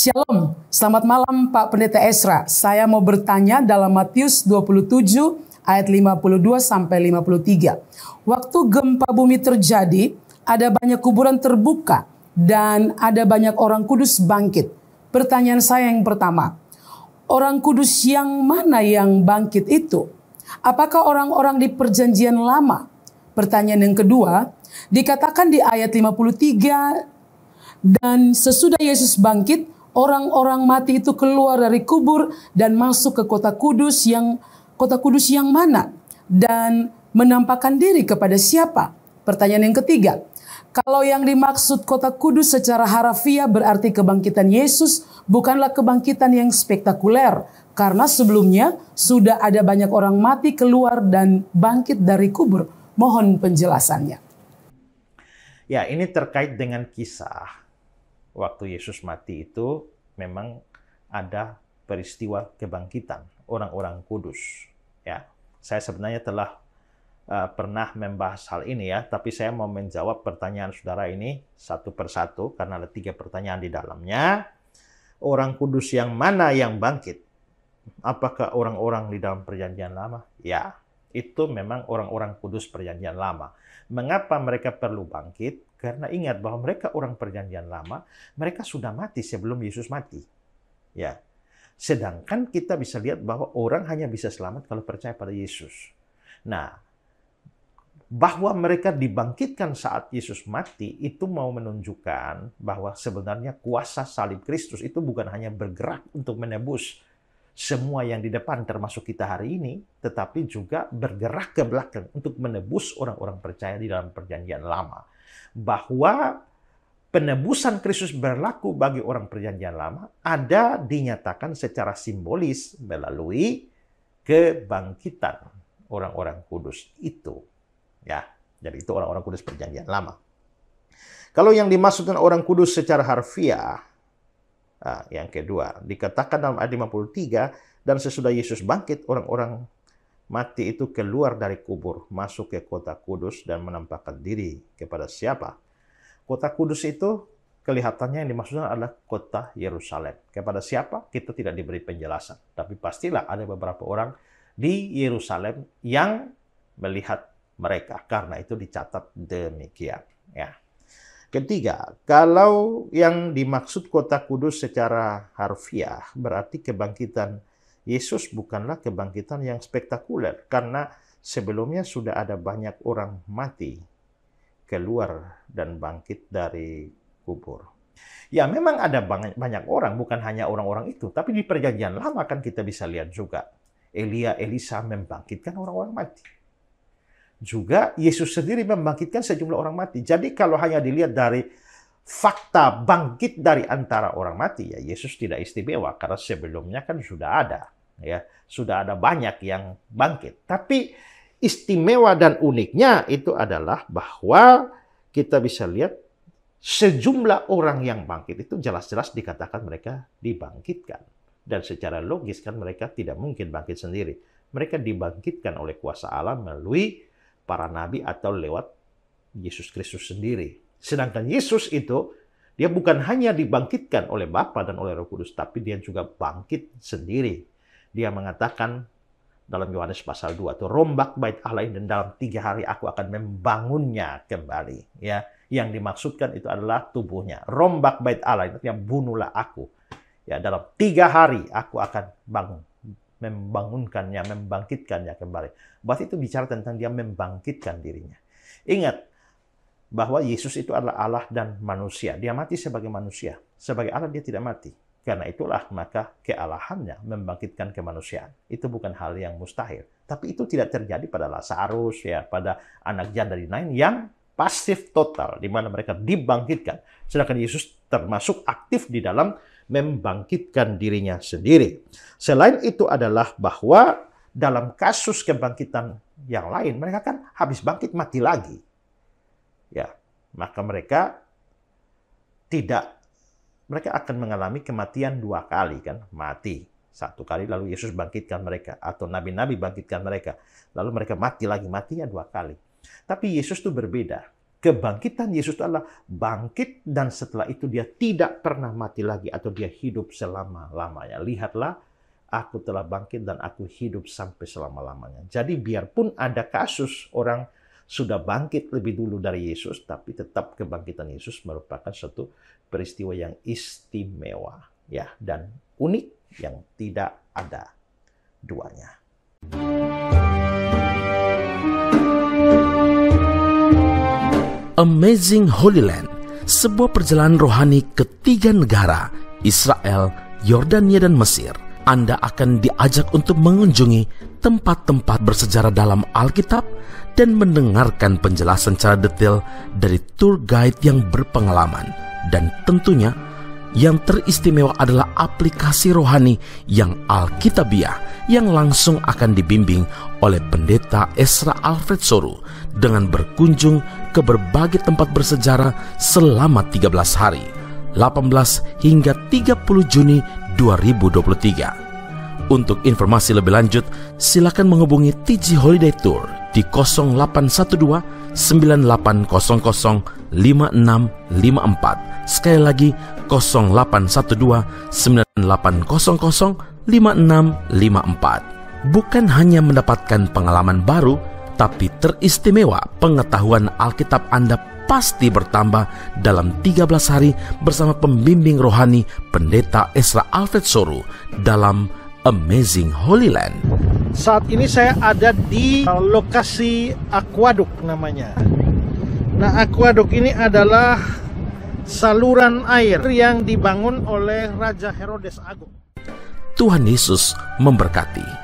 Shalom, selamat malam Pak Pendeta Esra. Saya mau bertanya dalam Matius 27 ayat 52 sampai 53. Waktu gempa bumi terjadi, ada banyak kuburan terbuka dan ada banyak orang kudus bangkit. Pertanyaan saya yang pertama, orang kudus yang mana yang bangkit itu? Apakah orang-orang di perjanjian lama? Pertanyaan yang kedua, dikatakan di ayat 53, dan sesudah Yesus bangkit, orang-orang mati itu keluar dari kubur dan masuk ke kota kudus yang mana? Dan menampakkan diri kepada siapa? Pertanyaan yang ketiga, kalau yang dimaksud kota kudus secara harafiah berarti kebangkitan Yesus, bukanlah kebangkitan yang spektakuler. Karena sebelumnya sudah ada banyak orang mati keluar dan bangkit dari kubur. Mohon penjelasannya. Ya, ini terkait dengan kisah waktu Yesus mati itu memang ada peristiwa kebangkitan orang-orang kudus. Ya, saya sebenarnya telah pernah membahas hal ini ya, tapi saya mau menjawab pertanyaan saudara ini satu persatu karena ada 3 pertanyaan di dalamnya. Orang kudus yang mana yang bangkit? Apakah orang-orang di dalam perjanjian lama? Ya, itu memang orang-orang kudus perjanjian lama. Mengapa mereka perlu bangkit? Karena ingat bahwa mereka orang perjanjian lama, mereka sudah mati sebelum Yesus mati. Ya. Sedangkan kita bisa lihat bahwa orang hanya bisa selamat kalau percaya pada Yesus. Nah, bahwa mereka dibangkitkan saat Yesus mati, itu mau menunjukkan bahwa sebenarnya kuasa salib Kristus itu bukan hanya bergerak untuk menebus semua yang di depan termasuk kita hari ini, tetapi juga bergerak ke belakang untuk menebus orang-orang percaya di dalam perjanjian lama. Bahwa penebusan Kristus berlaku bagi orang perjanjian lama ada dinyatakan secara simbolis melalui kebangkitan orang-orang kudus itu. Ya, jadi itu orang-orang kudus perjanjian lama. Kalau yang dimaksudkan orang kudus secara harfiah, yang kedua, dikatakan dalam ayat 53, dan sesudah Yesus bangkit, orang-orang mati itu keluar dari kubur, masuk ke kota kudus dan menampakkan diri kepada siapa? Kota kudus itu kelihatannya yang dimaksudkan adalah kota Yerusalem. Kepada siapa? Kita tidak diberi penjelasan. Tapi pastilah ada beberapa orang di Yerusalem yang melihat mereka. Karena itu dicatat demikian. Ya. Ketiga, kalau yang dimaksud kota kudus secara harfiah berarti kebangkitan Yesus bukanlah kebangkitan yang spektakuler. Karena sebelumnya sudah ada banyak orang mati keluar dan bangkit dari kubur. Ya memang ada banyak orang, bukan hanya orang-orang itu. Tapi di perjanjian lama kan kita bisa lihat juga. Elisa membangkitkan orang-orang mati. Juga Yesus sendiri membangkitkan sejumlah orang mati. Jadi kalau hanya dilihat dari fakta bangkit dari antara orang mati, ya Yesus tidak istimewa. Karena sebelumnya kan sudah ada. Ya, sudah ada banyak yang bangkit. Tapi istimewa dan uniknya itu adalah bahwa kita bisa lihat sejumlah orang yang bangkit itu jelas-jelas dikatakan mereka dibangkitkan. Dan secara logis kan mereka tidak mungkin bangkit sendiri. Mereka dibangkitkan oleh kuasa Allah melalui para nabi atau lewat Yesus Kristus sendiri. Sedangkan Yesus itu, dia bukan hanya dibangkitkan oleh Bapa dan oleh Roh Kudus, tapi dia juga bangkit sendiri. Dia mengatakan dalam Yohanes pasal 2, itu rombak bait Allah ini dan dalam 3 hari aku akan membangunnya kembali. Ya, yang dimaksudkan itu adalah tubuhnya. Rombak bait Allah itu yang bunuhlah aku. Ya, dalam 3 hari aku akan membangunkannya, membangkitkannya kembali. Berarti itu bicara tentang dia membangkitkan dirinya. Ingat bahwa Yesus itu adalah Allah dan manusia. Dia mati sebagai manusia. Sebagai Allah dia tidak mati. Karena itulah maka kealahannya membangkitkan kemanusiaan. Itu bukan hal yang mustahil. Tapi itu tidak terjadi pada Lazarus, ya, pada anak janda di Nain yang pasif total, di mana mereka dibangkitkan. Sedangkan Yesus termasuk aktif di dalam membangkitkan dirinya sendiri. Selain itu adalah bahwa dalam kasus kebangkitan yang lain, mereka kan habis bangkit mati lagi. Ya, maka mereka akan mengalami kematian 2 kali kan, mati 1 kali lalu Yesus bangkitkan mereka atau nabi-nabi bangkitkan mereka, lalu mereka mati lagi, matinya 2 kali. Tapi Yesus itu berbeda kebangkitan Yesus adalah bangkit dan setelah itu dia tidak pernah mati lagi atau dia hidup selama-lamanya. Lihatlah, aku telah bangkit dan aku hidup sampai selama-lamanya. Jadi biarpun ada kasus orang sudah bangkit lebih dulu dari Yesus, tapi tetap kebangkitan Yesus merupakan suatu peristiwa yang istimewa, ya, dan unik yang tidak ada duanya. Amazing Holy Land, sebuah perjalanan rohani ke 3 negara, Israel, Yordania, dan Mesir. Anda akan diajak untuk mengunjungi tempat-tempat bersejarah dalam Alkitab dan mendengarkan penjelasan secara detail dari tour guide yang berpengalaman. Dan tentunya, yang teristimewa adalah aplikasi rohani yang Alkitabiah yang langsung akan dibimbing oleh Pendeta Ezra Alfred Soru dengan berkunjung ke berbagai tempat bersejarah selama 13 hari, 18 hingga 30 Juni 2023. Untuk informasi lebih lanjut, silakan menghubungi TG Holiday Tour di 0812 9800 5654. Sekali lagi 0812 9800 5654. Bukan hanya mendapatkan pengalaman baru, tapi teristimewa pengetahuan Alkitab Anda pasti bertambah dalam 13 hari bersama pembimbing rohani Pendeta Ezra Alfred Soru dalam Amazing Holy Land. Saat ini saya ada di lokasi aquaduk namanya. Nah, aquaduk ini adalah saluran air yang dibangun oleh Raja Herodes Agung. Tuhan Yesus memberkati.